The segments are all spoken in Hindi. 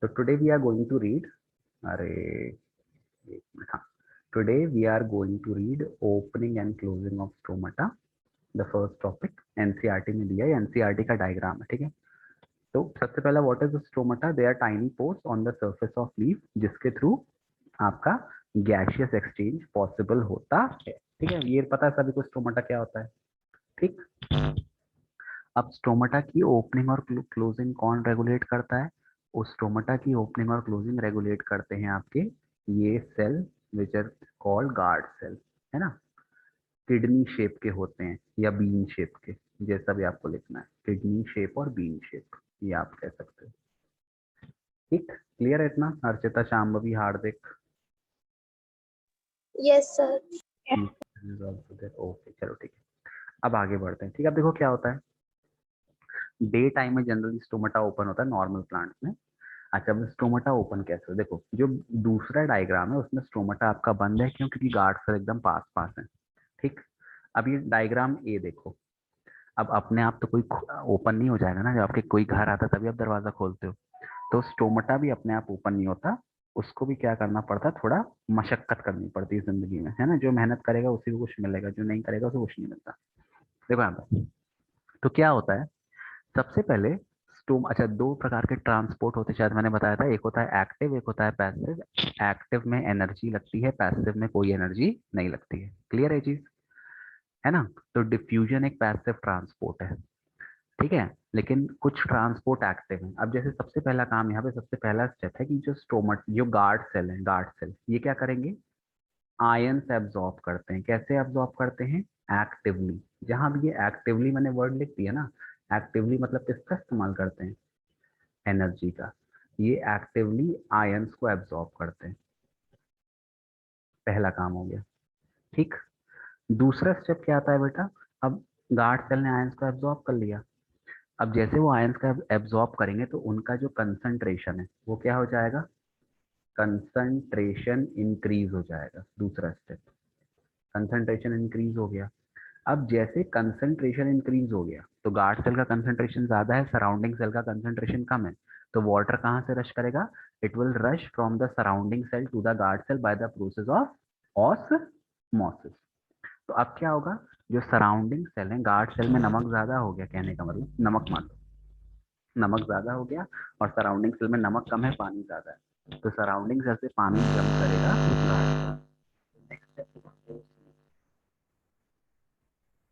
तो today we are going to read, अरे एक मिनट, हाँ, today we are going to read opening and closing of stomata, the first topic. NCERT में दिया है, एनसीईआरटी का डायग्राम है, ठीक है। तो सबसे पहला what is the stomata? They are tiny pores on the surface of leaf जिसके थ्रू आपका गैसियस एक्सचेंज पॉसिबल होता है, ठीक है। ये पता है सभी को स्टोमाटा क्या होता है, ठीक। अब स्टोमाटा की ओपनिंग और क्लोजिंग कौन रेगुलेट करता है? उस स्टोमाटा की ओपनिंग और क्लोजिंग रेगुलेट करते हैं आपके ये cell which are called guard cell, है ना। किडनी शेप के होते हैं या बीन शेप के, जैसा भी आपको लिखना है, किडनी शेप और बीन शेप, ये आप कह सकते हो, ठीक। क्लियर है इतना? Archita, Shambhavi, Hardik? Yes sir. Okay, चलो ठीक है। अब आगे बढ़ते हैं, ठीक है। अब देखो क्या होता है, डे टाइम में जनरली स्टोमाटा ओपन होता है नॉर्मल प्लांट्स में। अच्छा, अब स्टोमाटा ओपन कैसे हो? देखो, जो दूसरा डायग्राम है उसमें स्टोमाटा आपका बंद है, क्यों? क्योंकि गार्ड सेल एकदम पास पास है, ठीक। अब ये डायग्राम ए देखो, अब अपने आप तो कोई ओपन नहीं हो जाएगा ना, जब आपके कोई घर आता है तभी आप दरवाजा खोलते हो। तो स्टोमाटा भी अपने आप ओपन नहीं होता, उसको भी क्या करना पड़ता है, थोड़ा मशक्कत करनी पड़ती है जिंदगी में, है ना। जो मेहनत करेगा उसी को कुछ मिलेगा, जो नहीं करेगा उसे कुछ नहीं मिलता। देखो यहाँ पे तो क्या होता है, सबसे पहले स्टोम, अच्छा, दो प्रकार के ट्रांसपोर्ट होते हैं, शायद मैंने बताया था, एक होता है एक्टिव, एक होता है पैसिव। एक्टिव में एनर्जी लगती है, पैसिव में कोई एनर्जी नहीं लगती है। क्लियर है चीज, है ना। तो डिफ्यूजन एक पैसिव ट्रांसपोर्ट है, ठीक है। लेकिन कुछ ट्रांसपोर्ट एक्टिव है। अब जैसे सबसे पहला काम यहाँ पे, सबसे पहला स्टेप है कि जो स्टोमट, जो गार्ड सेल है, गार्ड सेल ये क्या करेंगे, आयंस एब्जॉर्ब करते हैं। कैसे एब्जॉर्ब करते हैं? एक्टिवली। जहां भी ये एक्टिवली मैंने वर्ड लिख दिया ना, एक्टिवली मतलब किसका इस्तेमाल करते हैं? एनर्जी का। ये एक्टिवली आयंस को एब्जॉर्ब करते हैं, पहला काम हो गया, ठीक। दूसरा स्टेप क्या आता है बेटा, अब गार्ड सेल ने आयंस को एब्जॉर्ब कर लिया। अब जैसे वो आयंस का एब्जॉर्ब करेंगे तो उनका जो कंसंट्रेशन है वो क्या हो जाएगा, कंसंट्रेशन इंक्रीज हो जाएगा। दूसरा स्टेप, कंसंट्रेशन इंक्रीज हो गया। अब जैसे कंसंट्रेशन इंक्रीज हो गया तो गार्ड सेल का कंसंट्रेशन ज्यादा है, सराउंडिंग सेल का कंसंट्रेशन कम है, तो वाटर कहाँ से रश करेगा? It will rush from the surrounding cell to the guard cell by the process of osmosis. तो अब क्या होगा, जो सराउंडिंग सेल है, गार्ड सेल में नमक ज्यादा हो गया, कहने का मतलब नमक मान लो, नमक ज्यादा हो गया, और सराउंडिंग सेल में नमक कम है, पानी ज्यादा है, तो सराउंडिंग सेल से पानी जम करेगा गार्ड सेल। नेक्स्ट स्टेप,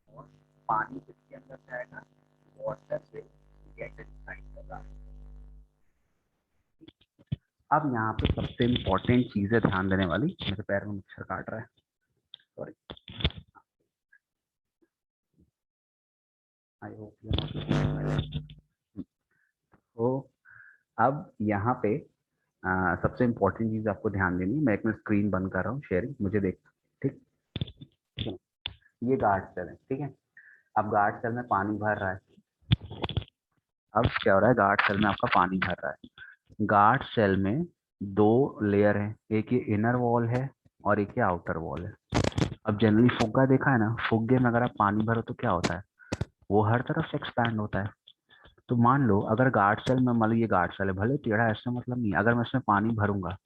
और पानी किसके अंदर जाएगा? वाटर से गेट इनसाइड द गार्ड। अब यहाँ पे सबसे इंपॉर्टेंट चीज है ध्यान देने वाली, मेरे पैर में मच्छर काट रहा है, सॉरी, आई होप तो अब यहाँ पे सबसे इंपॉर्टेंट चीज आपको ध्यान देनी है। मैं एक मिनट स्क्रीन बंद कर रहा हूँ शेयरिंग, मुझे देख, ठीक। ये गार्ड सेल है, ठीक है। अब गार्ड सेल में पानी भर रहा है, अब क्या हो रहा है, गार्ड सेल में आपका पानी भर रहा है। गार्ड सेल में दो लेयर है, एक ये इनर वॉल है और एक ये आउटर वॉल है। अब जनरली फुग्गा देखा है ना, फुग्गे में अगर आप पानी भरो तो क्या होता है, वो हर तरफ से एक्सपैंड होता है। तो मान लो अगर गार्ड सेल में, मान लो ये गार्ड सेल है, भले टेढ़ा, ऐसा मतलब नहीं, अगर मैं इसमें पानी भरूंगा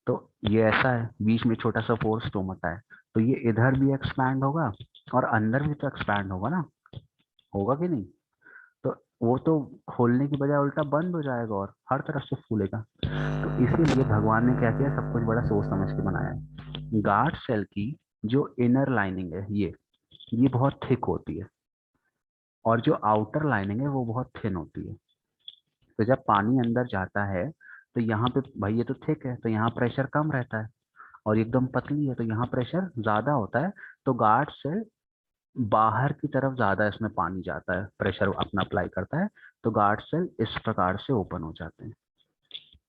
तो ये ऐसा है, बीच में छोटा सा पोर स्टोमाटा है, तो ये इधर भी एक्सपैंड होगा और अंदर भी तो एक्सपैंड होगा ना, होगा कि नहीं? तो वो तो खोलने की बजाय उल्टा बंद हो जाएगा और हर तरफ से फूलेगा। तो इसीलिए भगवान ने क्या किया, सब कुछ बड़ा सोच समझ के बनाया है। गार्ड सेल की जो इनर लाइनिंग है ये बहुत थिक होती है, और जो आउटर लाइनिंग है वो बहुत थिन होती है। तो जब पानी अंदर जाता है तो यहाँ पे भाई ये तो थिक है तो यहाँ प्रेशर कम रहता है, और एकदम पतली है तो यहाँ प्रेशर ज्यादा होता है। तो गार्ड सेल बाहर की तरफ ज्यादा इसमें पानी जाता है, प्रेशर अपना अप्लाई करता है, तो गार्ड सेल इस प्रकार से ओपन हो जाते हैं।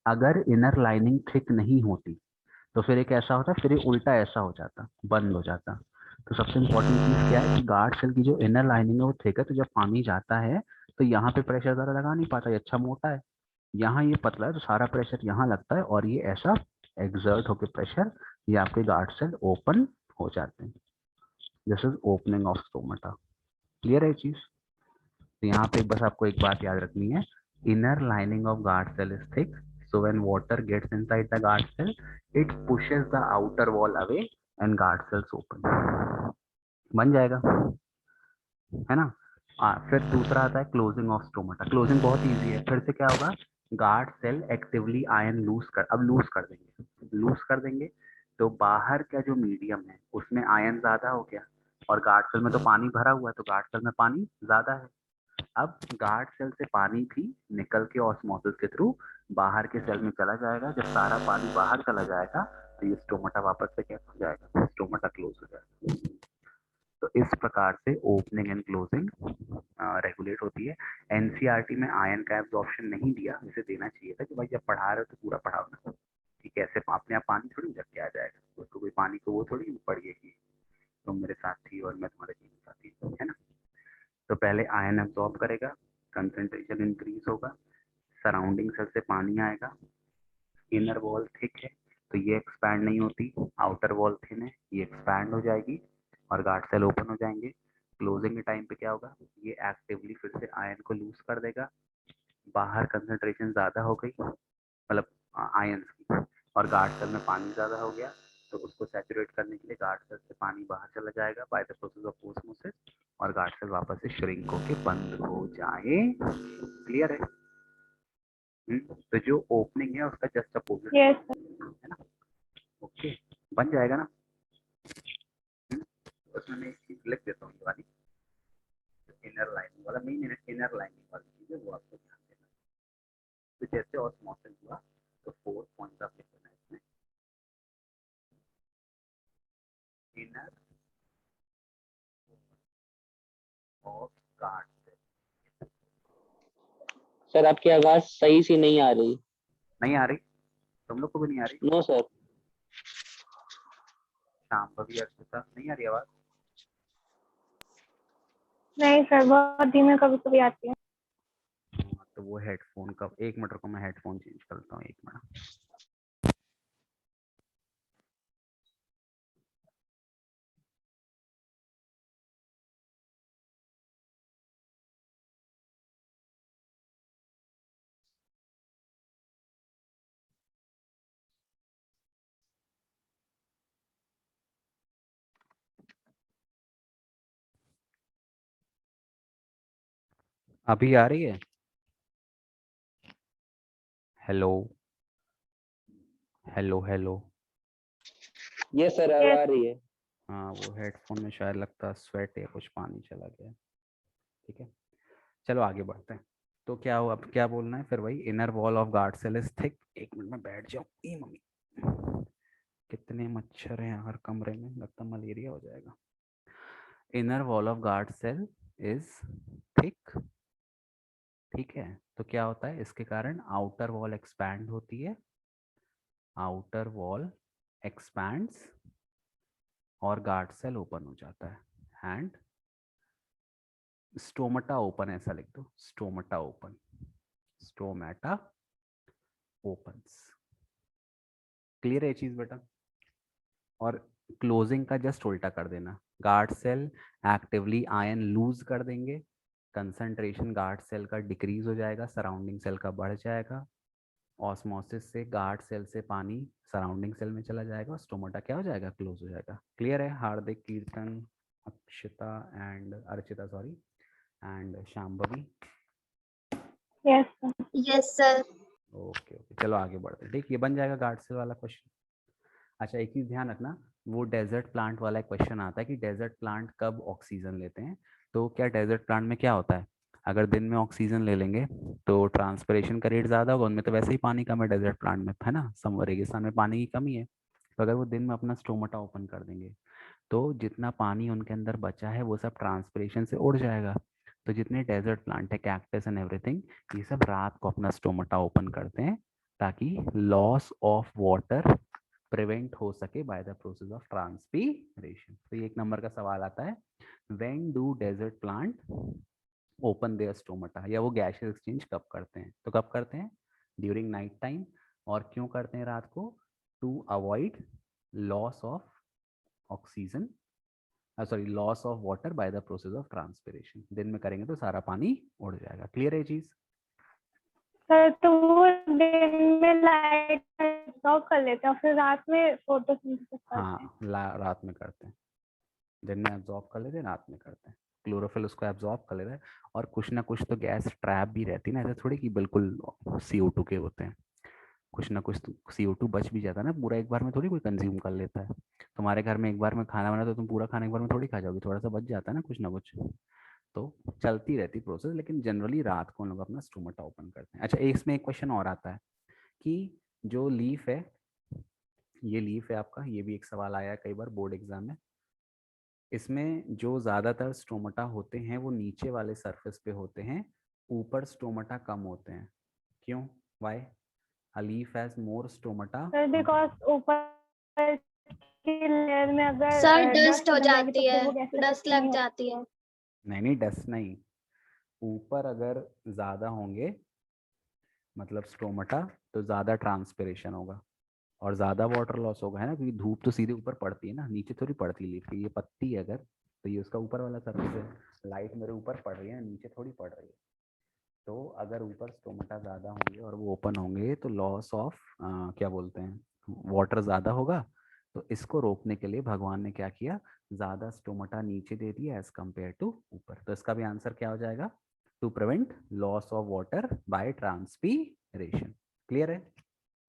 अगर इनर लाइनिंग थिक नहीं होती तो फिर एक ऐसा होता, फिर ये उल्टा ऐसा हो जाता, बंद हो जाता। तो सबसे इंपॉर्टेंट चीज क्या है कि गार्ड सेल की जो इनर लाइनिंग है वो थिक है, तो जब पानी जाता है तो यहाँ पे प्रेशर ज्यादा लगा नहीं पाता, ये अच्छा मोटा है। यहाँ ये पतला है तो सारा प्रेशर यहाँ लगता है, और ये ऐसा एग्जर्ट होकर प्रेशर, ये आपके गार्ड सेल ओपन हो जाते हैं। This is opening of stomata. Clear है चीज? तो यहाँ पे बस आपको एक बात याद रखनी है, inner lining of guard cell is thick, So when water gets inside the guard cell, it pushes the outer wall away and guard cells open. बन जाएगा, है ना। फिर दूसरा आता है क्लोजिंग ऑफ स्टोमाटा। क्लोजिंग बहुत इजी है। फिर से क्या होगा, guard cell actively ion lose कर, अब लूज कर देंगे, लूज कर देंगे तो बाहर का जो मीडियम है उसमें आयन ज्यादा हो गया, और गार्ड सेल में तो पानी भरा हुआ है तो गार्ड सेल में पानी ज्यादा है। अब गार्ड सेल से पानी भी निकल के ऑस्मोसिस के थ्रू बाहर के सेल में चला जाएगा। जब सारा पानी बाहर चला जाएगा तो ये स्टोमाटा वापस से क्या हो जाएगा, स्टोमाटा क्लोज हो जाएगा। तो इस प्रकार से ओपनिंग एंड क्लोजिंग रेगुलेट होती है। एनसीईआरटी में आयन का एब्जॉर्प्शन नहीं दिया, इसे देना चाहिए था कि भाई जब पढ़ा रहे हो तो पूरा पढ़ाओ ना, कि कैसे अपने आप पानी थोड़ी जब के आ जाएगा, उसको कोई पानी को वो थोड़ी पढ़िए कि तुम मेरे साथ थी और मैं तुम्हारे जीवन साथी, है ना। तो पहले आयन एब्जॉर्ब करेगा, कंसेंट्रेशन इंक्रीज होगा, सराउंडिंग सेल से पानी आएगा, इनर वॉल थिक है तो ये एक्सपैंड नहीं होती, आउटर वॉल थिन है ये एक्सपैंड हो जाएगी और गार्ड सेल ओपन हो जाएंगे। क्लोजिंग के टाइम पे क्या होगा, ये एक्टिवली फिर से आयन को लूज कर देगा, बाहर कंसंट्रेशन ज़्यादा हो गई मतलब आयंस की, और गार्ड सेल में पानी ज़्यादा हो गया तो उसको सैचुरेट करने के लिए गार्ड सेल से पानी बाहर चला जाएगा bye the process of osmosis, और गार्ड सेल वापस से श्रिंक होके बंद हो जाए। क्लियर है। तो जो ओपनिंग है उसका जस्ट अपोजिट है ना। ओके, बन जाएगा ना। उसमें मैं एक चीज लिख देता हूँ, ये वाली इनर लाइनिंग वाला, मेन इनर लाइनिंग वाली चीज है वो आपको ध्यान देना। तो जैसे ऑस्मोसिस हुआ तो 4 पॉइंट आप लिख देना इसमें, inner of guard cell. Sir आपकी आवाज सही से नहीं आ रही। नहीं आ रही, तुम लोग को भी नहीं आ रही? No sir. शाम को भी अर्पिता नहीं आ रही आवाज? नहीं सर, बहुत धीमे कभी कभी आती है। तो वो हेडफोन का, एक मिनट को मैं हेडफोन चेंज करता हूँ, एक मिनट। अभी आ रही है? Hello hello hello. ये सर अब आ रही है। हाँ, वो हेडफोन में शायद लगता है स्वेट या कुछ पानी चला गया। ठीक है, चलो आगे बढ़ते हैं। तो क्या हो, अब क्या बोलना है फिर? वही inner wall of guard cell is thick. एक मिनट में बैठ जाओ। ई मम्मी, कितने मच्छर हैं हर कमरे में, लगता मलेरिया हो जाएगा। Inner wall of guard cell is thick. ठीक है, तो क्या होता है इसके कारण, आउटर वॉल एक्सपैंड होती है, आउटर वॉल एक्सपैंड्स और गार्ड सेल ओपन हो जाता है। एंड स्टोमाटा ओपन, ऐसा लिख दो, stomata open, stomata opens. Clear है ये चीज बेटा? और क्लोजिंग का जस्ट उल्टा कर देना, guard cell actively ion lose कर देंगे, कंसंट्रेशन गार्ड सेल का डिक्रीज हो जाएगा, सराउंडिंग सेल का बढ़ जाएगा, ऑस्मोसिस से गार्ड सेल से पानी सराउंडिंग सेल में चला जाएगा, स्टोमाटा क्या हो जाएगा, क्लोज हो जाएगा। क्लियर है? हार्दिक, कीर्तन, Akshita and Archita, sorry, and Shambhavi. Yes sir. Yes sir. Okay okay, चलो आगे बढ़ते हैं। ठीक, ये बन जाएगा गार्ड सेल वाला क्वेश्चन। अच्छा, एक चीज ध्यान रखना, वो डेजर्ट प्लांट वाला क्वेश्चन आता है कि डेजर्ट प्लांट कब ऑक्सीजन लेते हैं। तो क्या डेजर्ट प्लांट में क्या होता है, अगर दिन में ऑक्सीजन ले लेंगे तो ट्रांसपिरेशन का रेट ज़्यादा होगा, उनमें तो वैसे ही पानी कम है डेजर्ट प्लांट में, है ना, रेगिस्तान में पानी की कमी है। तो अगर वो दिन में अपना स्टोमाटा ओपन कर देंगे तो जितना पानी उनके अंदर बचा है वो सब ट्रांसपिरेशन से उड़ जाएगा। तो जितने डेजर्ट प्लांट है, कैक्टस एंड एवरीथिंग, ये सब रात को अपना स्टोमाटा ओपन करते हैं ताकि लॉस ऑफ वाटर प्रिवेंट हो सके by the process of transpiration. तो ये एक नंबर का सवाल आता है, when do desert plant open their stomata, या वो गैसेस एक्सचेंज कब करते हैं? तो कब करते हैं? During night time. और क्यों करते हैं रात को? To avoid loss of oxygen, sorry, loss of water by the process of transpiration. दिन में करेंगे तो सारा पानी उड़ जाएगा। क्लियर है चीज? सर तो वो दिन में लाइट एब्जॉर्ब कर लेते हैं और फिर रात में फोटोसिंथेसिस करते हैं। हाँ, रात में करते हैं, दिन में एब्जॉर्ब कर लेते हैं, रात में करते हैं। क्लोरोफिल उसको एब्जॉर्ब कर लेता है, और कुछ ना कुछ तो गैस ट्रैप भी रहती है ना, ऐसा थोड़ी कि बिल्कुल CO2 के होते हैं। कुछ ना कुछ तो CO2 बच भी जाता है ना, पूरा एक बार में थोड़ी कोई कंज्यूम कर लेता है। तुम्हारे घर में एक बार में खाना बना तो तुम पूरा खाना एक बार में थोड़ी खा जाओगे, थोड़ा सा बच जाता है ना कुछ ना कुछ। तो चलती रहती प्रोसेस, लेकिन जनरली रात को हम लोग अपना स्टोमेटा ओपन करते हैं। अच्छा, इसमें एक क्वेश्चन और आता है कि जो लीफ है, ये लीफ है आपका, ये भी एक सवाल आया है कई बार बोर्ड एग्जाम में। इसमें जो ज़्यादातर स्टोमेटा होते हैं वो नीचे वाले सरफेस पे होते हैं, ऊपर स्टोमेटा कम होते हैं। क्यों? Why? A leaf has more stomata. Sir because ऊपर की लेयर में सर अगर डस्ट डस्ट हो जम जाएगी तो जाती फिर है, वो गैस डस्ट इफेक्टिव नहीं लग होगी। जाती है। नहीं नहीं, डस्ट नहीं, ऊपर अगर ज़्यादा होंगे मतलब स्टोमेटा, तो ज़्यादा ट्रांसपिरेशन होगा और ज़्यादा वाटर लॉस होगा, है ना, क्योंकि धूप तो सीधे ऊपर पड़ती है ना, नीचे थोड़ी पड़ती लीफ की। ये पत्ती है अगर, तो ये उसका ऊपर वाला सरफेस है, लाइट मेरे ऊपर पड़ रही है, नीचे थोड़ी पड़ रही है। तो अगर ऊपर स्टोमेटा ज़्यादा होंगे और वो ओपन होंगे तो लॉस ऑफ क्या बोलते हैं, वाटर ज़्यादा होगा। तो इसको रोकने के लिए भगवान ने क्या किया, ज़्यादा स्टोमेटा नीचे दे दिया एज कम्पेयर टू ऊपर। तो इसका भी आंसर क्या हो जाएगा, to prevent loss of water by transpiration. Clear है?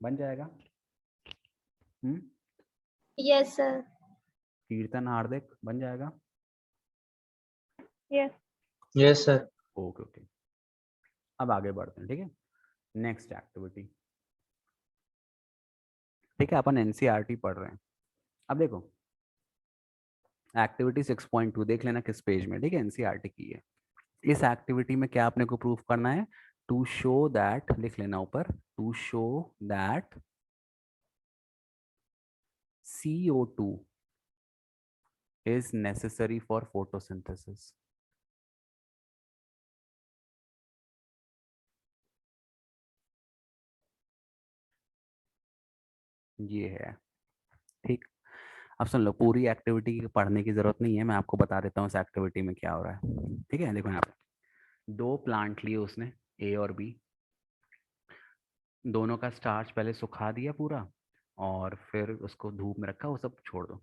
बन जाएगा। Yes sir. कीर्तन हार्दिक बन जाएगा। Yes. Yes sir. Okay okay, अब आगे बढ़ते हैं, ठीक है। नेक्स्ट एक्टिविटी, ठीक है, अपन NCERT पढ़ रहे हैं। अब देखो एक्टिविटी 6.2 देख लेना किस पेज में, ठीक है, NCERT की है। इस एक्टिविटी में क्या आपने को प्रूफ करना है, टू शो दैट, लिख लेना ऊपर, to show that CO2 is necessary for photosynthesis। ये है, ठीक। अब सुन लो, पूरी एक्टिविटी पढ़ने की जरूरत नहीं है, मैं आपको बता देता हूँ इस एक्टिविटी में क्या हो रहा है, ठीक है। देखो यहाँ पे दो प्लांट लिए उसने, A और B। दोनों का स्टार्च पहले सुखा दिया पूरा, और फिर उसको धूप में रखा, वो सब छोड़ दो।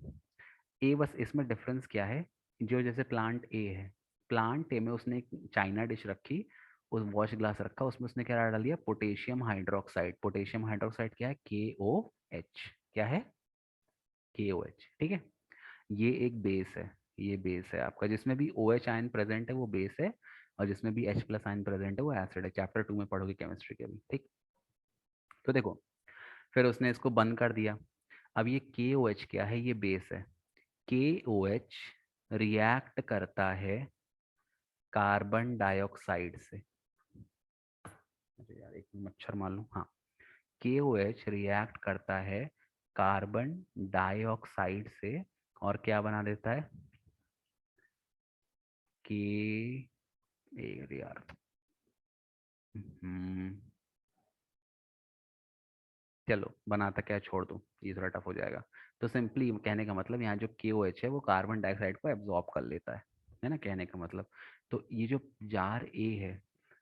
ए, बस इसमें डिफरेंस क्या है, जो जैसे प्लांट ए है, प्लांट ए में उसने एक चाइना डिश रखी, उस वॉश ग्लास रखा, उसमें उसने क्या डाल दिया, पोटेशियम हाइड्रोक्साइड। पोटेशियम हाइड्रोक्साइड क्या है, KOH। क्या है, KOH, ठीक है। ये एक बेस है, ये बेस है आपका, जिसमें भी OH आयन प्रेजेंट है वो बेस है, और जिसमें भी H+ आयन प्रेजेंट है वो एसिड है। चैप्टर 2 में पढ़ोगे केमिस्ट्री के भी, ठीक। तो देखो, फिर उसने इसको बंद कर दिया। अब ये KOH क्या है, ये बेस है। KOH रिएक्ट करता है कार्बन डाइऑक्साइड से। अरे यार, एक मच्छर मार लूं, हाँ। KOH रिएक्ट करता है कार्बन डाइऑक्साइड से, और क्या बना देता है, कि यार, हम्म, चलो बनाता क्या है, छोड़ दो, ये थोड़ा टफ हो जाएगा। तो सिंपली कहने का मतलब, यहाँ जो KOH है वो कार्बन डाइऑक्साइड को एब्जॉर्ब कर लेता है ना, कहने का मतलब। तो ये जो जार A है,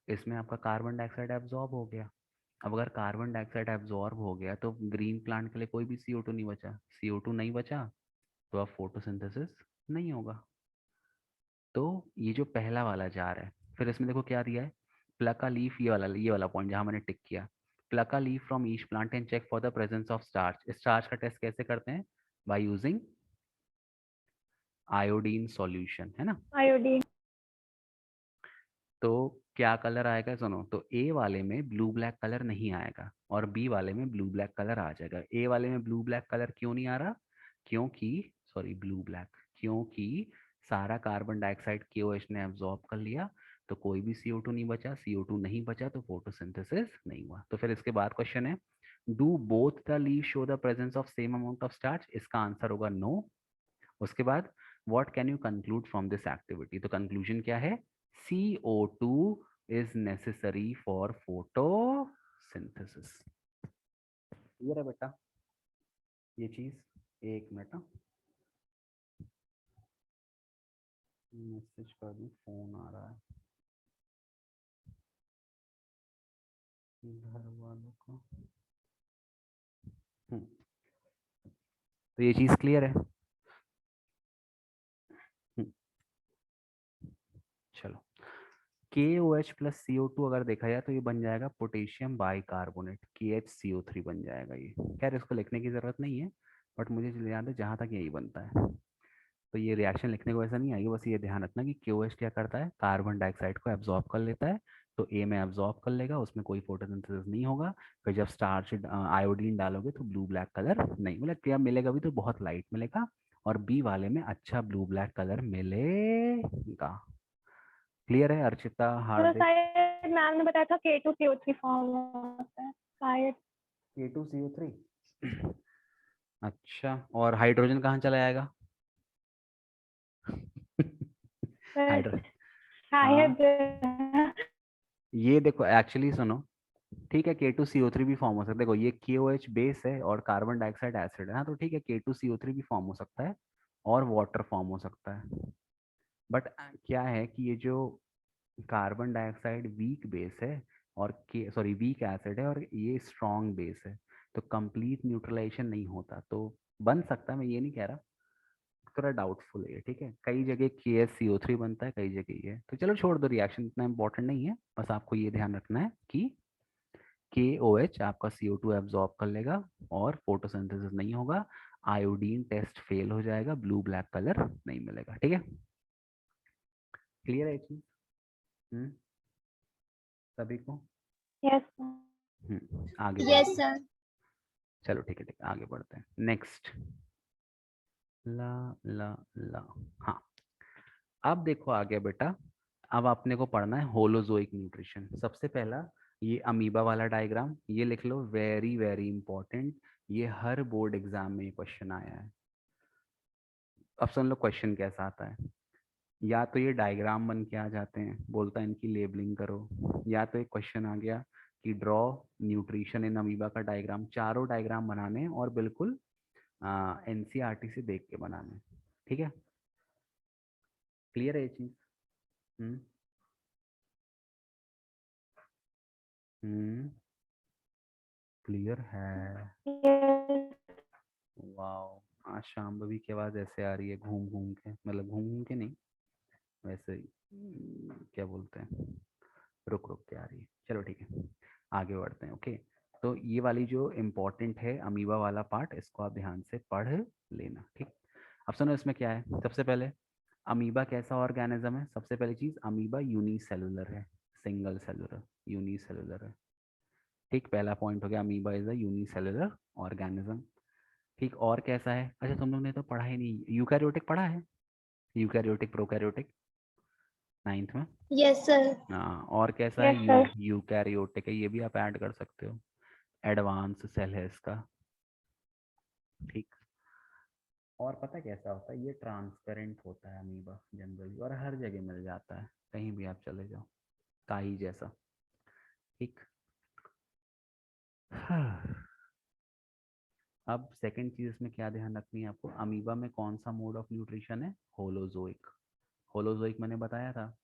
इसमें आपका कार्बन डाइऑक्साइड एब्जॉर्ब हो गया। अब अगर कार्बन डाइऑक्साइड एब्जॉर्ब हो गया तो ग्रीन प्लांट के लिए कोई भी CO2 नहीं बचा, CO2 नहीं बचा, तो अब फोटोसिंथेसिस नहीं होगा। तो ये जो पहला वाला जार है, फिर इसमें देखो क्या दिया है, प्लक अ लीफ, ये वाला पॉइंट जहां मैंने टिक किया, pluck a leaf from each plant and check for the presence of starch. Starch का टेस्ट कैसे करते हैं, बाय यूजिंग आयोडीन सॉल्यूशन, है ना। आयोडीन। तो क्या कलर आएगा, सुनो, तो ए वाले में ब्लू ब्लैक कलर नहीं आएगा, और बी वाले में ब्लू ब्लैक कलर आ जाएगा। ए वाले में ब्लू ब्लैक कलर क्यों नहीं आ रहा, क्योंकि, सॉरी, ब्लू ब्लैक, क्योंकि सारा कार्बन डाइऑक्साइड KOH ने एब्जॉर्ब कर लिया, तो कोई भी CO2 नहीं बचा, CO2 नहीं बचा तो फोटोसिंथेसिस नहीं हुआ। तो फिर इसके बाद क्वेश्चन है, do both the leave show the presence of same amount of starch. इसका आंसर होगा नो। उसके बाद what can you conclude from this activity, तो कंक्लूजन क्या है, CO2 is necessary for photosynthesis। Clear है बेटा ये चीज? एक मिनट, मैसेज कर दूं, फोन आ रहा है। घर वालों को तो ये चीज क्लियर है। चलो KOH प्लस CO2 अगर देखा जाए तो ये बन जाएगा पोटेशियम बाइकार्बोनेट, KHCO3 बन जाएगा ये। खैर इसको लिखने की जरूरत नहीं है, बट मुझे याद है जहां तक यही बनता है। तो ये रिएक्शन लिखने को ऐसा नहीं आएगी, बस ये ध्यान रखना कि KOH क्या करता है, कार्बन डाइऑक्साइड को एब्जॉर्ब कर लेता है। तो A में एब्जॉर्ब कर लेगा, उसमें कोई फोटोसिंथेसिस नहीं होगा। फिर जब स्टार्च आयोडीन डालोगे तो ब्लू ब्लैक कलर नहीं, मतलब क्या मिलेगा भी तो बहुत लाइट मिलेगा, और बी वाले में अच्छा ब्लू ब्लैक कलर मिलेगा। क्लियर है अर्चिता, तो हार्दिक? शायद मैम ने बताया था K2CO3 फॉर्म होता है शायद। K2CO3 अच्छा, और हाइड्रोजन कहाँ चला जाएगा? सर हाइड्रो हाँ, शायद ये देखो एक्चुअली सुनो, ठीक है K2CO3 भी फॉर्म हो सकता है। देखो ये KOH बेस है और कार्बन डाइऑक्साइड एसिड है ना, तो ठीक है K2CO3 भी फॉर्म हो सकता है और वाटर फॉर्म हो सकता है। बट क्या है कि ये जो कार्बन डाइऑक्साइड वीक बेस है और के सॉरी वीक एसिड है और ये स्ट्रॉन्ग बेस है, तो कंप्लीट न्यूट्रलाइजेशन नहीं होता। तो बन सकता है, मैं ये नहीं कह रहा, थोड़ा डाउटफुल है ये, ठीक है। कई जगह KHCO3 बनता है, कई जगह ये, तो चलो छोड़ दो, रिएक्शन इतना इंपॉर्टेंट नहीं है। बस आपको ये ध्यान रखना है कि KOH आपका CO2 एब्जॉर्ब कर लेगा और फोटोसिंथेसिस नहीं होगा, आयोडीन टेस्ट फेल हो जाएगा, ब्लू ब्लैक कलर नहीं मिलेगा, ठीक है। क्लियर है ये चीज? सभी को? यस आगे यस बढ़ते हैं। सर। चलो ठीक है, आगे बढ़ते हैं। नेक्स्ट ला ला ला, हाँ अब देखो आगे बेटा, अब आपने को पढ़ना है होलोजोइक न्यूट्रिशन। सबसे पहला ये अमीबा वाला डायग्राम ये लिख लो, वेरी वेरी इंपॉर्टेंट, ये हर बोर्ड एग्जाम में क्वेश्चन आया है। अब सुन लो क्वेश्चन कैसा आता है, या तो ये डायग्राम बन के आ जाते हैं, बोलता है इनकी लेबलिंग करो, या तो एक क्वेश्चन आ गया कि ड्रॉ न्यूट्रिशन इन अमीबा का डायग्राम। चारों डायग्राम बनाने हैं और बिल्कुल NCERT से देख के बनाने हैं, ठीक है। क्लियर है ये चीज? हम्म क्लियर है? वाह, आज शांभवी की आवाज ऐसे आ रही है घूम घूम के, मतलब घूम घूम के नहीं, वैसे ही क्या बोलते हैं, रुक रुक के आ रही है। चलो ठीक है, आगे बढ़ते हैं। ओके, तो ये वाली जो इम्पोर्टेंट है अमीबा वाला पार्ट, इसको आप ध्यान से पढ़ लेना, ठीक। अब सुनो इसमें क्या है, सबसे पहले अमीबा कैसा ऑर्गेनिज्म है। सबसे पहली चीज, अमीबा यूनिसेलुलर है, सिंगल सेलुलर, यूनिसेलुलर है, ठीक। पहला पॉइंट हो गया, amoeba is a unicellular organism, ठीक। और कैसा है, अच्छा तुम लोग ने तो पढ़ा ही नहीं, यूकैरियोटिक पढ़ा है, यूकैरियोटिक प्रोकैरियोटिक नाइन्थ में? Yes sir. हाँ, और कैसा है, यस सर। यूकैरियोटिक है, ये भी आप ऐड कर सकते हो, एडवांस सेल है इसका, ठीक। और पता कैसा होता है, ये ट्रांसपेरेंट होता है अमीबा जनरली, और हर जगह मिल जाता है, कहीं भी आप चले जाओ, काई जैसा, ठीक। अब सेकंड चीज इसमें क्या ध्यान रखनी है आपको, अमीबा में कौन सा मोड ऑफ न्यूट्रिशन है, होलोजोइक। होलोजोइक मैंने बताया था,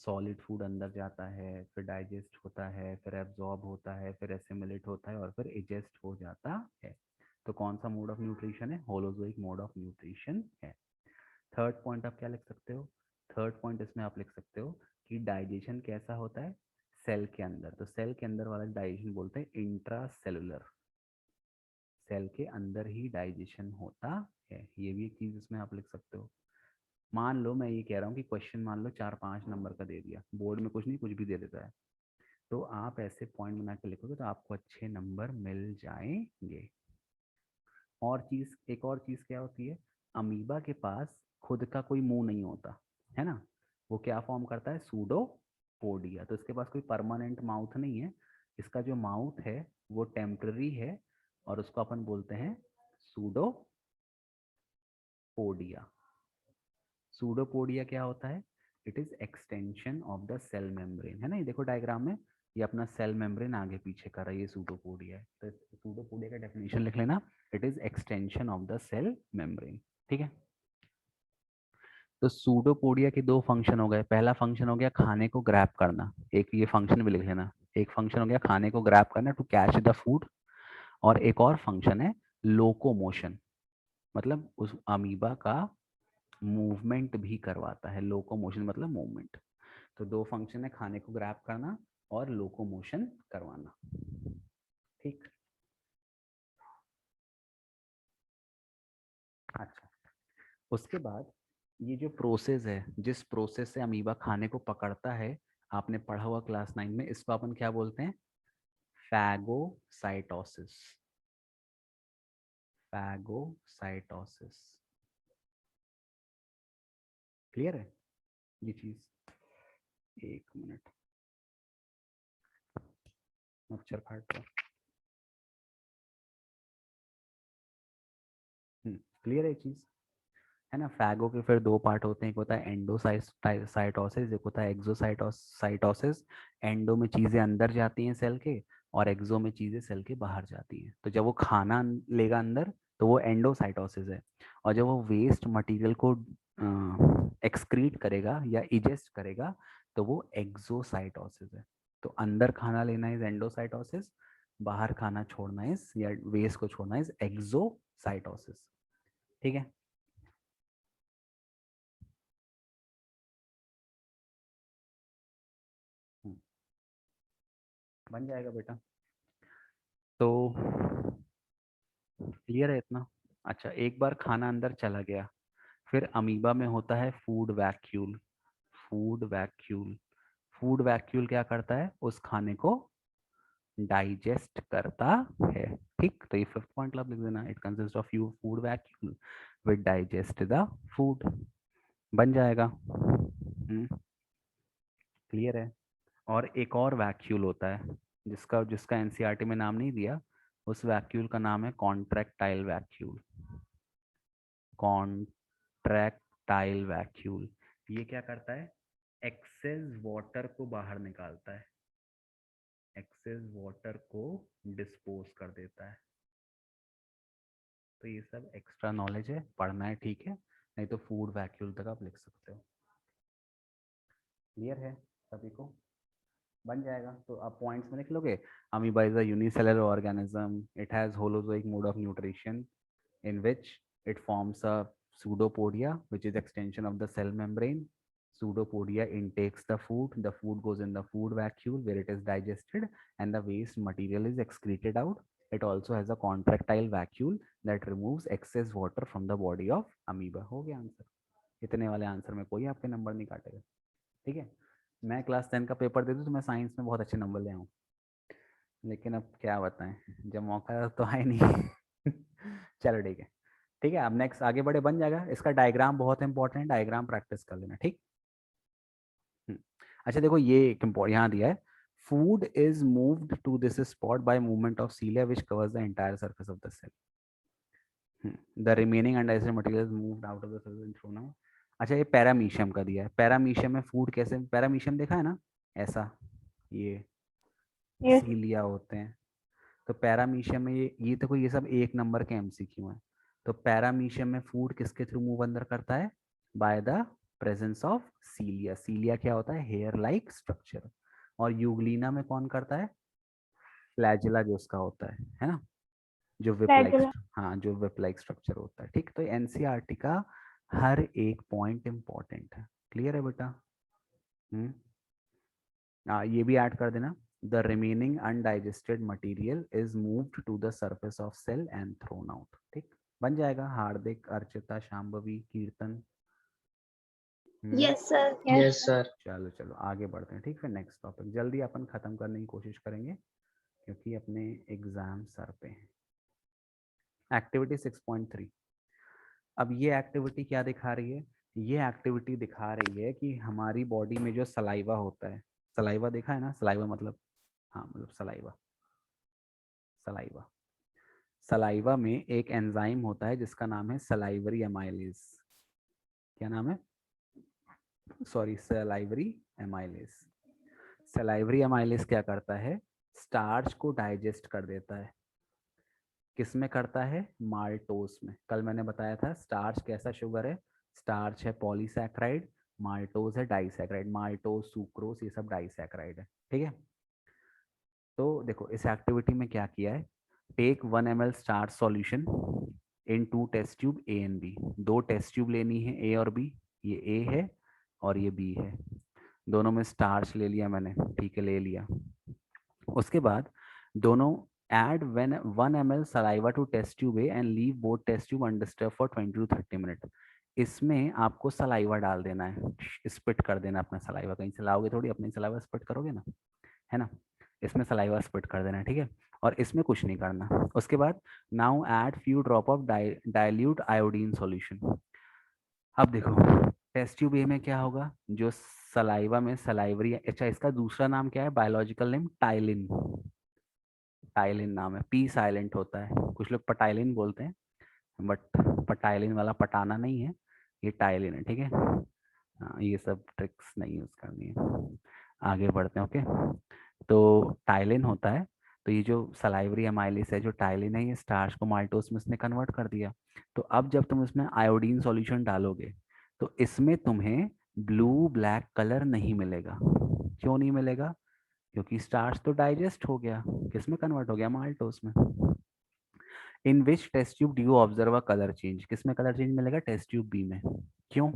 सॉलिड फूड अंदर जाता है, फिर डाइजेस्ट होता है, फिर एब्जॉर्ब होता है, फिर एसिमिलेट होता है और फिर इजेस्ट हो जाता है। तो कौन सा मोड ऑफ न्यूट्रिशन है, होलोजोइक मोड ऑफ न्यूट्रिशन है। थर्ड पॉइंट आप क्या लिख सकते हो, थर्ड पॉइंट इसमें आप लिख सकते हो कि डाइजेशन कैसा होता है, सेल के अंदर। तो सेल के अंदर वाला डाइजेशन बोलते हैं इंट्रा सेलुलर, सेल के अंदर ही डाइजेशन होता है, ये भी एक चीज इसमें आप लिख सकते हो। मान लो मैं ये कह रहा हूँ कि क्वेश्चन मान लो 4-5 नंबर का दे दिया, बोर्ड में कुछ नहीं कुछ भी दे देता है, तो आप ऐसे पॉइंट बना के लिखोगे तो आपको अच्छे नंबर मिल जाएंगे। और चीज, एक और चीज क्या होती है, अमीबा के पास खुद का कोई मुंह नहीं होता है ना, वो क्या फॉर्म करता है, सूडोपोडिया। तो इसके पास कोई परमानेंट माउथ नहीं है, इसका जो माउथ है वो टेम्पररी है, और उसको अपन बोलते हैं सूडोपोडिया। सूडोपोडिया क्या होता है, it is extension of the cell membrane, है ना, ये देखो डायग्राम में, ये अपना सेल मेम्ब्रेन आगे पीछे कर रहा है, ये सूडोपोडिया है। तो सूडोपोडिया का डेफिनेशन लिख लेना, it is extension of the cell membrane, ठीक है। तो सूडोपोडिया के दो फंक्शन हो गए, पहला फंक्शन हो गया खाने को ग्रैब करना, एक ये फंक्शन भी लिख लेना, एक फंक्शन हो गया खाने को ग्रैब करना टू कैच द फूड, और एक और फंक्शन है लोकोमोशन, मतलब उस अमीबा का मूवमेंट भी करवाता है। लोकोमोशन मतलब मूवमेंट। तो दो फंक्शन है, खाने को ग्रैब करना और लोकोमोशन करवाना। ठीक। अच्छा, उसके बाद ये जो प्रोसेस है, जिस प्रोसेस से अमीबा खाने को पकड़ता है, आपने पढ़ा हुआ क्लास 9 में, इसको अपन क्या बोलते हैं? फैगोसाइटोसिस। फैगोसाइटोसिस। क्लियर है ये चीज? एक मिनट, मच्छर काट रहा। क्लियर है ये चीज? है ना? फैगो के फिर दो पार्ट होते हैं, एक होता है एंडोसाइटोसिस, एक होता है एक्सोसाइटोसिस। एंडो में चीजें अंदर जाती हैं सेल के, और एक्सो में चीजें सेल के बाहर जाती हैं। तो जब वो खाना लेगा अंदर तो वो एंडोसाइटोसिस है, और जब वो वेस्ट मटेरियल को एक्सक्रीट करेगा या इजेस्ट करेगा तो वो एक्सोसाइटोसिस है। तो अंदर खाना लेना इज एंडोसाइटोसिस, बाहर खाना छोड़ना इज, या वेस्ट को छोड़ना इज एक्सोसाइटोसिस। ठीक है? बन जाएगा बेटा। तो क्लियर है इतना? अच्छा, एक बार खाना अंदर चला गया, फिर अमीबा में होता है food vacuole. Food vacuole. Food vacuole क्या करता है? उस खाने को डाइजेस्ट करता है। ठीक, तो ये फिफ्थ पॉइंट आप लिख देना, it consist of you food vacuole with digest the food. बन जाएगा। क्लियर है? और एक और वैक्यूल होता है जिसका जिसका एनसीईआरटी में नाम नहीं दिया, उस वैक्यूल का नाम है कॉन्ट्रैक्टाइल वैक्यूल। Contractile vacuole. ये क्या करता है? एक्सेस वाटर को बाहर निकालता है, एक्सेस वाटर को डिस्पोज कर देता है। तो ये सब एक्स्ट्रा नॉलेज है, पढ़ना है, ठीक है? नहीं तो फूड वैक्यूल तक आप लिख सकते हो। क्लियर है सभी को? बन जाएगा। तो आप पॉइंट्स में लिख लोगे। Amoeba is a unicellular organism, it has holozoic mode of nutrition in which it forms a pseudopodia, which is extension of the cell membrane. Pseudopodia intakes the food goes in the food vacuole where it is digested and the waste material is excreted out. It also has a contractile vacuole that removes excess water from the body of amoeba. हो गया आंसर? इतने वाले आंसर में कोई आपके नंबर नहीं काटेगा। ठीक है? मैं क्लास 10 का पेपर दे दूँ तो मैं साइंस में बहुत अच्छे नंबर ले आऊँ, लेकिन अब क्या बताएं, जब मौका तो है नहीं। चलो ठीक है। ठीक है, अब नेक्स्ट आगे बढ़े, बन जाएगा। इसका डायग्राम बहुत इंपॉर्टेंट है, डायग्राम प्रैक्टिस कर लेना। ठीक। अच्छा देखो, ये एक यहाँ दिया है, food is moved to this spot by movement of cilia which covers the entire surface of the cell. The remaining undigested material is moved out of the cell and thrown out. अच्छा, ये पैरामीशियम का दिया है। पैरामीशियम में फूड कैसे, पैरामीशियम देखा है ना, ऐसा ये Yes. सीलिया होते हैं। तो पैरामीशियम में ये देखो, ये सब एक नंबर के एमसीक्यू हैं। तो पैरामीशियम में फूड किसके थ्रू मूव अंदर करता है? By the presence of cilia. Cilia क्या होता है? Hair like structure. और यूग्लिना में कौन करता है? फ्लैजिला जो उसका होता है ना, जो विप लाइक, Flagella. हाँ, जो विप लाइक स्ट्रक्चर होता है। ठीक, तो एनसीईआरटी का हर एक पॉइंट इंपॉर्टेंट है। क्लियर है बेटा? ये भी ऐड कर देना, the remaining undigested material is moved to the surface of cell and thrown out. ठीक, बन जाएगा। Hardik, Archita, Shambhavi, Kirtan. Yes sir. Yes. Yes sir. चलो चलो आगे बढ़ते हैं। ठीक, फिर नेक्स्ट टॉपिक जल्दी अपन खत्म करने की कोशिश करेंगे क्योंकि अपने एग्जाम सर पे हैं। एक्टिविटी 6.3। अब ये एक्टिविटी क्या दिखा रही है? ये एक्टिविटी दिखा रही है कि हमारी बॉडी में जो सलाइवा होता है, सलाइवा देखा है ना, सलाइवा मतलब, हाँ मतलब सलाइवा, सलाइवा, सलाइवा में एक एंजाइम होता है जिसका नाम है सलाइवरी एमाइलेज। क्या नाम है? Sorry, salivary amylase. Salivary amylase क्या करता है? स्टार्च को डाइजेस्ट कर देता है। किस में करता है? माल्टोस में। कल मैंने बताया था स्टार्च कैसा शुगर है, स्टार्च है पॉलीसैकेराइड, माल्टोस है डाइसैकेराइड। माल्टोस, सुक्रोस, ये सब डाइसैकेराइड है। ठीक है? तो देखो इस एक्टिविटी में क्या किया है, take 1 ml starch solution in 2 test tube A and B. 2 test tube लेनी है, ए और बी। ये ए है और ये बी है, दोनों में स्टार्च ले लिया मैंने, ठीक है, ले लिया। उसके बाद दोनों add 1 ml saliva to test tube A and leave both test tube undisturbed for 20 to 30 minute. इसमें आपको सलाइवा डाल देना है, स्पिट कर देना अपना सलाइवा, कहीं से लाओगे थोड़ी, अपनी सलाइवा स्पिट करोगे ना, है ना। इसमें सलाइवा स्पिट कर देना है, ठीक है, और इसमें कुछ नहीं करना। उसके बाद now add few drop of dilute iodine solution. अब देखो टेस्ट ट्यूब ए में क्या होगा, जो सलाइवा में सलाइवरी, अच्छा इसका दूसरा नाम क्या है, बायोलॉजिकल नेम टाइलिन। टाइलिन नाम है, पी साइलेंट होता है, कुछ लोग पटाइलिन बोलते हैं, बट पटाइलिन वाला पटाना नहीं है, ये टाइलिन है, ठीक है। हाँ, ये सब ट्रिक्स नहीं यूज करनी है। आगे बढ़ते हैं, ओके। तो टाइलिन होता है, तो ये जो सलाइवरी एमाइलिस है, जो टाइलिन है, ये स्टार्च को माल्टोस में इसने कन्वर्ट कर दिया। तो अब जब तुम इसमें आयोडीन सॉल्यूशन डालोगे तो इसमें तुम्हें ब्लू ब्लैक कलर नहीं मिलेगा। क्यों नहीं मिलेगा, क्योंकि स्टार्च तो डाइजेस्ट हो गया, किसमें कन्वर्ट हो गया, माल्टोस में। In which test tube do you observe a colour change, किसमें कलर चेंज मिलेगा, टेस्ट ट्यूब बी में। क्यों,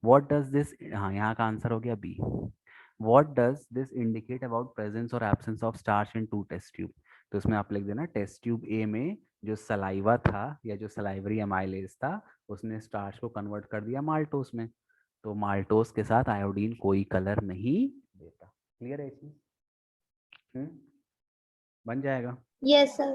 व्हाट डज दिस, हाँ यहाँ का आंसर हो गया B. What does this indicate about presence और absence of starch in 2 test tube. तो इसमें आप लिख देना टेस्ट ट्यूब ए में जो सलाइवा था या जो सलाइवरी एमाइलेज था, उसने स्टार्च को कन्वर्ट कर दिया माल्टोस में। तो माल्टोस के साथ आयोडीन कोई कलर नहीं देता। क्लियर है चीज? बन जाएगा। Yes, sir.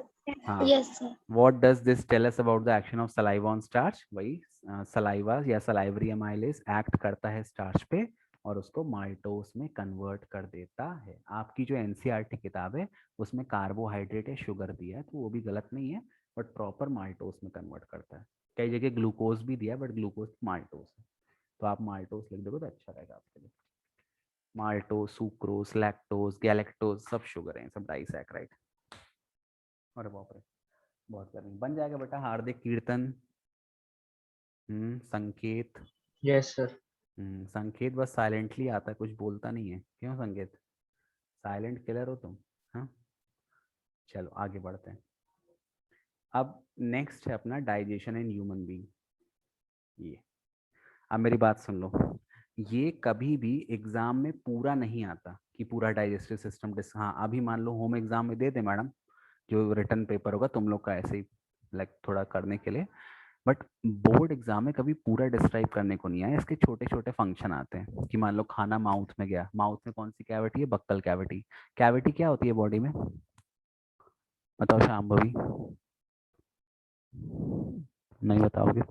हाँ। Yes, sir. What does this tell us about the action of saliva on starch? वही सलाइवा या सलाइवरी एमाइलेज एक्ट करता है स्टार्च पे और उसको माल्टोस में कन्वर्ट कर देता है। आपकी जो एनसीईआरटी किताब है उसमें कार्बोहाइड्रेट या शुगर दिया है, तो वो भी गलत नहीं है, बट प्रॉपर माल्टोस में कन्वर्ट करता है। कई जगह ग्लूकोज भी दिया, बट ग्लूकोज माल्टोस है, तो आप माल्टोस लिख दोगे तो अच्छा रहेगा आपके लिए। माल्टोस, सुक्रोज, लैक्टोज, गैलेक्टोज सब शुगर है, सब डाइसैकराइड। अरे बाप रे, बहुत गर्मी। बन जाएगा बेटा। हार्दिक, कीर्तन, संकेत। Yes sir. संकेत बस साइलेंटली आता है, कुछ बोलता नहीं है, क्यों संकेत, साइलेंट किलर हो तुम। हाँ, चलो आगे बढ़ते हैं। अब नेक्स्ट है अपना डाइजेशन इन ह्यूमन बीइंग। ये अब मेरी बात सुन लो, ये कभी भी एग्जाम में पूरा नहीं आता कि पूरा डाइजेस्टिव सिस्टम हाँ, अभी मान लो होम एग्जाम में दे दे मैडम, जो रिटर्न पेपर होगा तुम लोग का ऐसे ही लाइक थोड़ा करने के लिए, बट बोर्ड एग्जाम में कभी पूरा डिस्क्राइब करने को नहीं आया। इसके छोटे छोटे फंक्शन आते हैं कि मान लो खाना माउथ में गया, माउथ में कौन सी कैविटी है, बक्कल कैविटी। कैविटी क्या होती है बॉडी में, बताओ शांभवी, नहीं बताओगे,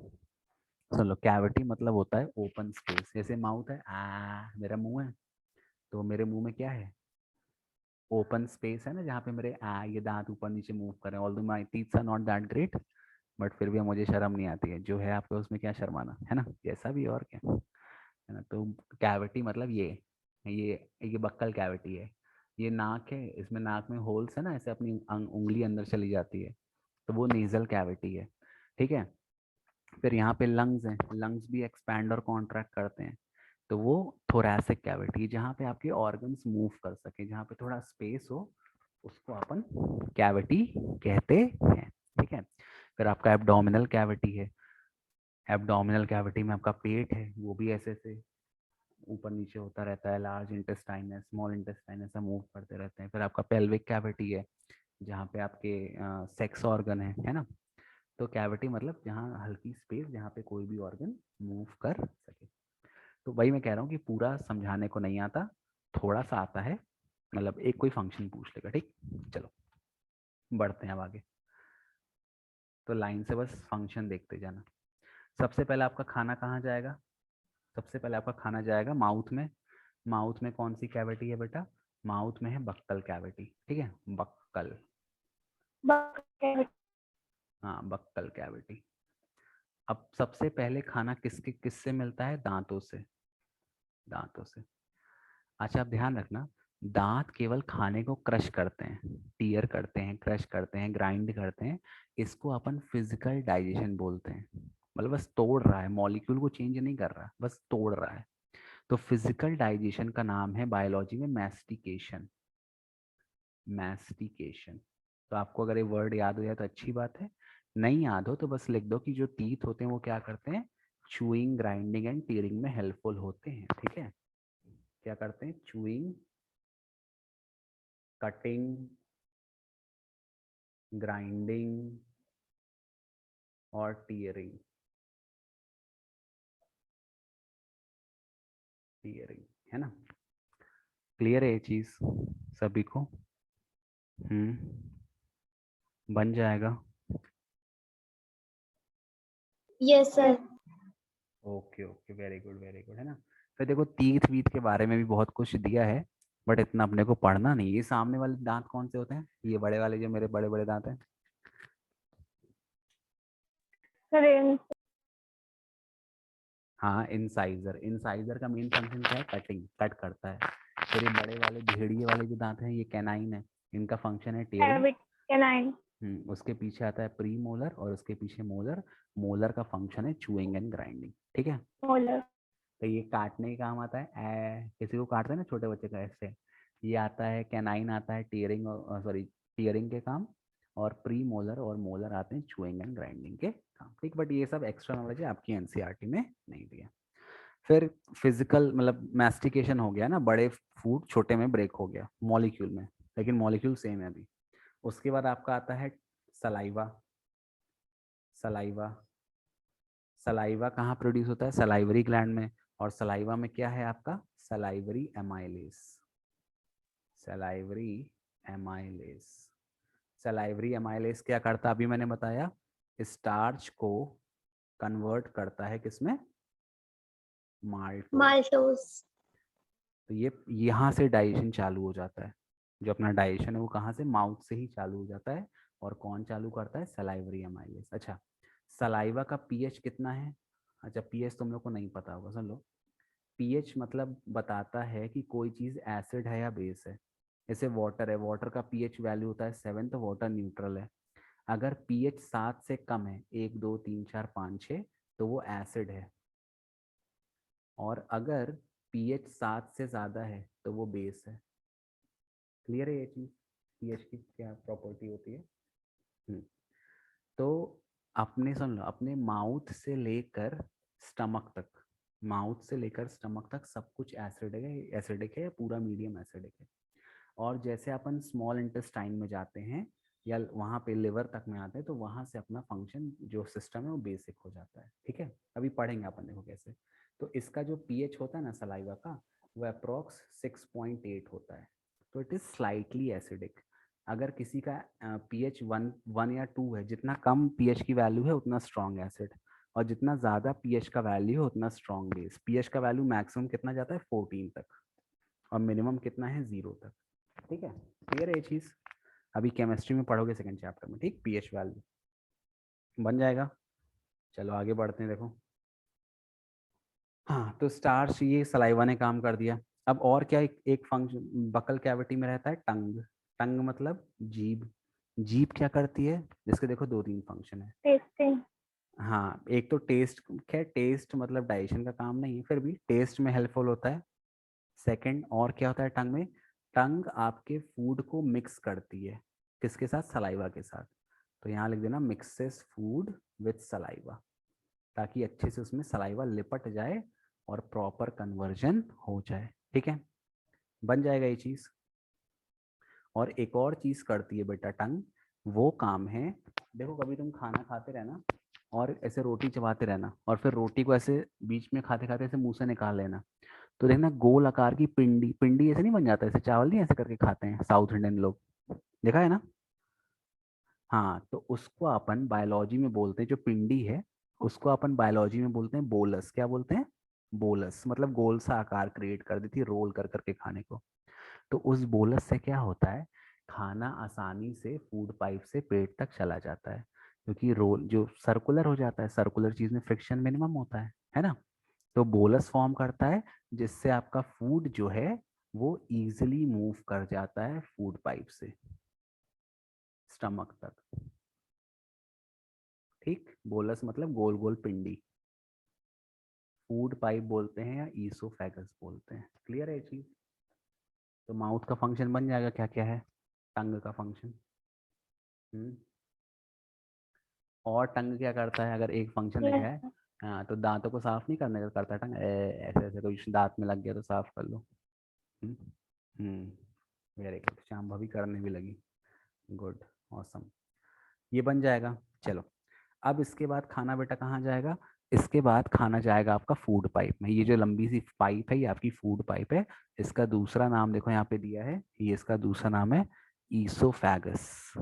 चलो कैविटी मतलब होता है ओपन स्पेस। जैसे माउथ है, मेरा मुंह है, तो मेरे मुंह में क्या है, ओपन स्पेस है ना, जहाँ पे मेरे ये दांत ऊपर नीचे मूव कर रहे हैं। Although my teeths are not that great, but फिर भी मुझे शर्म नहीं आती है, जो है आपको उसमें क्या शर्माना है ना, जैसा भी और क्या है ना। तो कैविटी मतलब ये बक्कल कैविटी है। ये नाक है, इसमें नाक में होल्स है ना, ऐसे अपनी उंगली अंदर चली जाती है, तो वो नेजल कैविटी है, ठीक है। फिर यहाँ पे लंग्स हैं, लंग्स भी एक्सपैंड और कॉन्ट्रैक्ट करते हैं, तो वो थोरैसिक कैविटी, जहाँ पे आपके ऑर्गन्स मूव कर सके, जहाँ पे थोड़ा स्पेस हो, उसको अपन कैविटी कहते हैं, ठीक है। फिर आपका एब्डोमिनल कैविटी है, एब्डोमिनल कैविटी में आपका पेट है, वो भी ऐसे से ऊपर नीचे होता रहता है। लार्ज इंटेस्टाइन है, स्मॉल इंटेस्टाइन ऐसा मूव करते रहते हैं। फिर आपका पेल्विक कैविटी है, जहाँ पे आपके सेक्स ऑर्गन है ना। तो कैविटी मतलब जहाँ हल्की स्पेस, जहाँ पे कोई भी ऑर्गन मूव कर सके। तो वही मैं कह रहा हूँ कि पूरा समझाने को नहीं आता, थोड़ा सा आता है, मतलब एक कोई फंक्शन पूछ लेगा, ठीक। चलो बढ़ते हैं अब आगे। तो लाइन से बस फंक्शन देखते जाना। सबसे पहले आपका खाना कहाँ जाएगा, सबसे पहले आपका खाना जाएगा माउथ में। माउथ में कौन सी कैविटी है बेटा, माउथ में है बक्कल कैविटी, ठीक है, बक्कल, हाँ बक्कल कैविटी। अब सबसे पहले खाना किससे मिलता है, दांतों से, दांतों से। अच्छा आप ध्यान रखना, दांत केवल खाने को क्रश करते हैं, टीयर करते हैं, क्रश करते हैं, ग्राइंड करते हैं, इसको अपन फिजिकल डाइजेशन बोलते हैं। मतलब बस तोड़ रहा है, मॉलिक्यूल को चेंज नहीं कर रहा, बस तोड़ रहा है। तो फिजिकल डाइजेशन का नाम है बायोलॉजी में मैस्टिकेशन। मैस्टिकेशन। तो आपको अगर ये वर्ड याद हो जाए तो अच्छी बात है, नहीं याद हो तो बस लिख दो कि जो टीथ होते हैं वो क्या करते हैं, चूइंग, ग्राइंडिंग एंड टीयरिंग में हेल्पफुल होते हैं। ठीक है, क्या करते हैं, चूइंग, कटिंग, ग्राइंडिंग और टीयरिंग, टीयरिंग, है ना। क्लियर है ये चीज सभी को? बन जाएगा। Yes, sir. Okay okay, very good very good, है ना। फिर देखो तीत वीत के बारे में भी बहुत कुछ दिया है, बट इतना अपने को पढ़ना नहीं। ये सामने वाले दांत कौन से होते हैं, ये बड़े वाले जो मेरे बड़े बड़े दांत हैं? सर हाँ, इंसाइजर। इंसाइजर का मेन फंक्शन क्या है, कटिंग, कट करता है। फिर ये बड़े वाले भेड़िए वाले जो दांत हैं, ये कैनाइन है, इनका फंक्शन है टीयरिंग। कैनाइन। उसके पीछे आता है प्री मोलर और उसके पीछे मोलर। मोलर का फंक्शन है चूइंग एंड ग्राइंडिंग। ठीक है, मोलर। तो ये काटने के काम आता है, किसी को काटते हैं ना छोटे बच्चे का ऐसे, ये आता है। कैनाइन आता है टीयरिंग, सॉरी, टीयरिंग के काम। और प्री मोलर और मोलर आते हैं चूइंग एंड ग्राइंडिंग के काम। ठीक, बट ये सब एक्स्ट्रा नॉलेज है, आपकी एनसीईआरटी में नहीं दिया। फिर फिजिकल मतलब मैस्टिकेशन हो गया ना, बड़े फूड छोटे में ब्रेक हो गया मॉलिक्यूल में, लेकिन मॉलिक्यूल सेम है अभी। उसके बाद आपका आता है सलाइवा। सलाइवा, सलाइवा कहाँ प्रोड्यूस होता है, सलाइवरी ग्लैंड में। और सलाइवा में क्या है आपका, salivary amylase. Salivary amylase, salivary amylase क्या करता है, अभी मैंने बताया, स्टार्च को कन्वर्ट करता है किसमें, माल्टोज। Maltose. तो ये यहाँ से डाइजेशन चालू हो जाता है। जो अपना डाइजेशन है वो कहाँ से, माउथ से ही चालू हो जाता है। और कौन चालू करता है, सलाइवरी एमाइलेज। अच्छा, सलाइवा का पीएच कितना है? अच्छा, पीएच तुम लोग को नहीं पता होगा, सुन लो। पीएच मतलब बताता है कि कोई चीज़ एसिड है या बेस है। जैसे वाटर है, वाटर का पीएच वैल्यू होता है 7, तो वाटर न्यूट्रल है। अगर पीएच 7 से कम है, 1 2 3 4 5 6, तो वो एसिड है। और अगर पीएच 7 से ज़्यादा है तो वो बेस है। क्लियर है ये चीज़, पीएच की क्या प्रॉपर्टी होती है? तो अपने, सुन लो, अपने माउथ से लेकर स्टमक तक, माउथ से लेकर स्टमक तक सब कुछ एसिडिक है, एसिडिक है या पूरा मीडियम एसिडिक है। और जैसे अपन स्मॉल इंटेस्टाइन में जाते हैं या वहाँ पे लिवर तक में आते हैं, तो वहाँ से अपना फंक्शन जो सिस्टम है वो बेसिक हो जाता है। ठीक है, अभी पढ़ेंगे अपन, देखो कैसे। तो इसका जो पीएच होता है ना सलाइवा का, वो अप्रोक्स 6.8 होता है। तो इट इज स्लाइटली एसिडिक। अगर किसी का पीएच 1 या 2 है, जितना कम पीएच की वैल्यू है उतना स्ट्रॉन्ग एसिड, और जितना ज़्यादा पीएच का वैल्यू है उतना स्ट्रॉन्ग बेस। पीएच का वैल्यू मैक्सिमम कितना जाता है, 14 तक, और मिनिमम कितना है, 0 तक। ठीक है, क्लियर है ये चीज़? अभी केमिस्ट्री में पढ़ोगे सेकंड चैप्टर में, ठीक, पीएच वैल्यू बन जाएगा। चलो आगे बढ़ते हैं, देखो। हाँ, तो स्टार्च, ये सलाइवा ने काम कर दिया। अब और क्या, एक फंक्शन बकल कैविटी में रहता है, टंग। टंग मतलब जीभ। जीभ क्या करती है, जिसके देखो 2 3 फंक्शन है। टेस्टिंग। हाँ, एक तो टेस्ट, खैर टेस्ट मतलब डाइजेशन का काम नहीं है, फिर भी टेस्ट में हेल्पफुल होता है। सेकंड, और क्या होता है टंग में, टंग आपके फूड को मिक्स करती है, किसके साथ, सलाइवा के साथ। तो यहाँ लिख देना मिक्सेस फूड विथ सलाइवा, ताकि अच्छे से उसमें सलाइवा लिपट जाए और प्रॉपर कन्वर्जन हो जाए। ठीक है, बन जाएगा ये चीज़। और एक और चीज़ करती है बेटा टंग, वो काम है, देखो कभी तुम खाना खाते रहना और ऐसे रोटी चबाते रहना, और फिर रोटी को ऐसे बीच में खाते खाते ऐसे मुंह से निकाल लेना, तो देखना गोल आकार की पिंडी, पिंडी ऐसे नहीं बन जाता, ऐसे चावल नहीं ऐसे करके खाते हैं साउथ इंडियन लोग, देखा है ना। हाँ, तो उसको अपन बायोलॉजी में बोलते हैं, जो पिंडी है उसको अपन बायोलॉजी में बोलते हैं बोलस। क्या बोलते हैं, बोलस, मतलब गोल सा आकार क्रिएट कर देती है रोल कर करके खाने को। तो उस बोलस से क्या होता है, खाना आसानी से फूड पाइप से पेट तक चला जाता है, क्योंकि रोल जो सर्कुलर हो जाता है, सर्कुलर चीज में फ्रिक्शन मिनिमम होता है ना। तो बोलस फॉर्म करता है, जिससे आपका फूड जो है वो इजीली मूव कर जाता है फूड पाइप से स्टमक तक। ठीक, बोलस मतलब गोल गोल पिंडी, फूड पाइप बोलते हैं या ईसोफेगस बोलते हैं। क्लियर है ये चीज? तो माउथ का फंक्शन बन जाएगा, क्या क्या है, टंग का फंक्शन। और टंग क्या करता है, अगर एक फंक्शन लिखा है, हाँ, तो दांतों को साफ नहीं करने का करता है टंग, ऐसे ऐसे कोई दांत में लग गया तो साफ कर लो। वेरी गुड, शाम्भवी करने भी लगी, गुड, ऑसम, ये बन जाएगा। चलो, अब इसके बाद खाना बेटा कहाँ जाएगा, इसके बाद खाना जाएगा आपका फूड पाइप में। ये जो लंबी सी पाइप है ये आपकी फूड पाइप है। इसका दूसरा नाम देखो यहाँ पे दिया है, ये इसका दूसरा नाम है ईसोफेगस।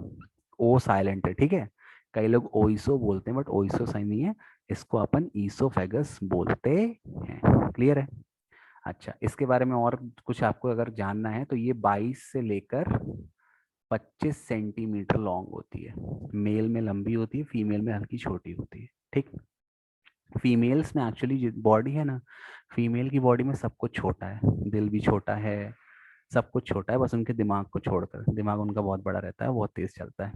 ओ साइलेंट है, ठीक है। कई लोग ओइसो बोलते हैं बट ओइसो सही नहीं है, इसको अपन ईसोफेगस बोलते हैं। क्लियर है। अच्छा, इसके बारे में और कुछ आपको अगर जानना है तो ये 22 से लेकर 25 सेंटीमीटर लॉन्ग होती है। मेल में लंबी होती है, फीमेल में हल्की छोटी होती है, ठीक। फीमेल्स में एक्चुअली बॉडी है ना, फीमेल की बॉडी में सब कुछ छोटा है, दिल भी छोटा है, सब कुछ छोटा है, बस उनके दिमाग को छोड़कर। दिमाग उनका बहुत बड़ा रहता है, बहुत तेज चलता है।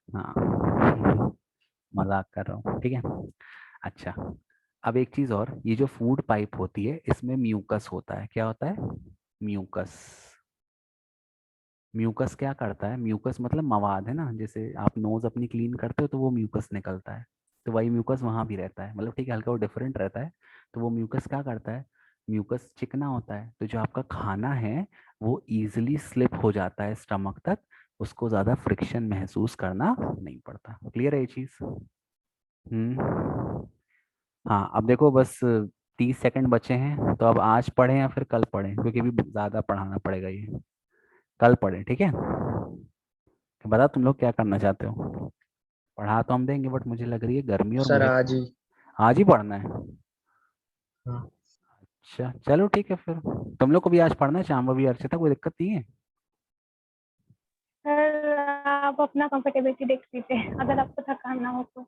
हाँ, मजाक कर रहा हूँ, ठीक है। अच्छा, अब एक चीज और, ये जो फूड पाइप होती है इसमें म्यूकस होता है। क्या होता है, म्यूकस। म्यूकस क्या करता है, म्यूकस मतलब मवाद है ना, जैसे आप नोज अपनी क्लीन करते हो तो वो म्यूकस निकलता है, तो वही म्यूकस वहां भी रहता है, मतलब ठीक है, हल्का वो डिफरेंट रहता है। तो वो म्यूकस क्या करता है, म्यूकस चिकना होता है, तो जो आपका खाना है वो इजिली स्लिप हो जाता है स्टमक तक, उसको ज्यादा फ्रिक्शन महसूस करना नहीं पड़ता। क्लियर है ये चीज। हाँ, अब देखो बस 30 सेकंड बचे हैं, तो अब आज पढ़ें या फिर कल पढ़ें, क्योंकि अभी ज्यादा पढ़ाना पड़ेगा ये। कल पढ़ें, ठीक है। तो बता तुम लोग क्या करना चाहते हो। पढ़ा तो हम देंगे बट मुझे लग रही है गर्मी, और सर मुझे आज ही। आज ही पढ़ना है। हाँ अच्छा चलो ठीक है, फिर तुम लोग को भी आज पढ़ना है, शाम भी अर्चिता, कोई दिक्कत नहीं है। सर आप अपना कंफर्टेबिलिटी देख लीजिए, अगर आपको थकान ना हो तो।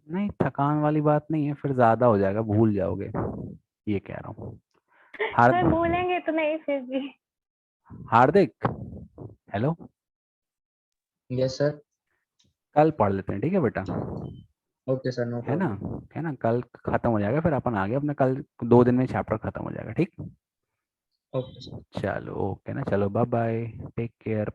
नहीं, थकान वाली बात नहीं है, फिर ज्यादा हो जाएगा, भूल जाओगे, ये कह रहा हूँ। सर भूलेंगे तो नहीं, फिर भी। हार्दिक, हेलो, यस सर। कल पढ़ लेते हैं, ठीक है बेटा, ओके सर, नो है ना। प्रॉब्लम। है ना, कल खत्म हो जाएगा, फिर अपन आगे अपना कल 2 दिन में चैप्टर खत्म हो जाएगा, ठीक। Okay sir. चलो ओके ना, चलो बाय बाय, टेक केयर।